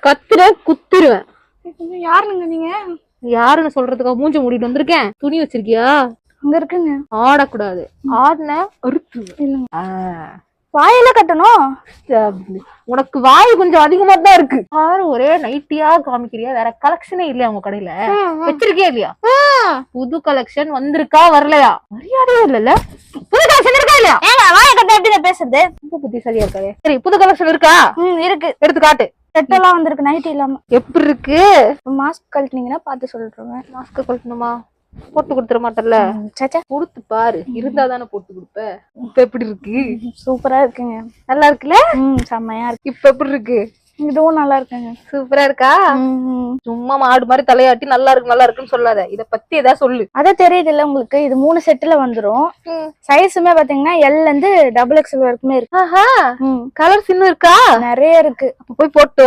கத்துற குத்துருவேன். யாருங்க நீங்க? யாருன்னு சொல்றதுக்கா மூஞ்ச மூடிட்டு வந்திருக்கேன்? துணி வச்சிருக்கியா? அங்க இருக்குங்க. ஆடக்கூடாது. ஆடுன அறுத்து. வாயில கட்டணும். உனக்கு வாய் கொஞ்சம் அதிகமா தான் இருக்கு. பாரு ஒரே நைட்டியா காமிக்கிறியா? வேற கலெக்ஷனே இல்லையா உங்க கடையில? வச்சிருக்கியா இல்லையா? புது கலெக்ஷன் வந்திருக்கா வரலையா? மரியாதையே இல்லல்ல. புது கலெக்ஷன் இருக்கா இல்லையா? ஏங்க வாய கட்ட எப்படி பேசுறது? ரொம்ப புத்திசாலியா இருக்காரு. சரி புது கலெக்ஷன் இருக்கா? இருக்கு. எடுத்து காட்டு. செட்டெல்லாம் வந்திருக்கு நைட் இல்லாம. எப்படி இருக்கு? மாஸ்க் கழட்டினீங்கன்னா பாத்து சொல்றேன். மாஸ்க் கழட்டணுமா? போட்டு கொடுத்துட மாட்டல. கொடுத்து பாரு, இருந்தாதானே போட்டு கொடுப்ப. இப்ப எப்படி இருக்கு? சூப்பரா இருக்குங்க. நல்லா இருக்குல்ல? செம்மையா இருக்கு. இப்ப எப்படி இருக்கு? இதுவும் நல்லா இருக்குங்க. சூப்பரா இருக்கா? சும்மா மாடு மாதிரி தலையாட்டி நல்லா இருக்கு நல்லா இருக்குன்னு சொல்லாத. இத பத்தி ஏதாவது சொல்லு. அத தெரியுது இல்ல உங்களுக்கு? இது 3 செட்ல வந்துரும். சைஸுமே பாத்தீங்கன்னா L இருந்து XXL வரைக்குமே இருக்கு. கலர்ஸ் இன்னும் இருக்கா? நிறைய இருக்கு. போய் போட்டு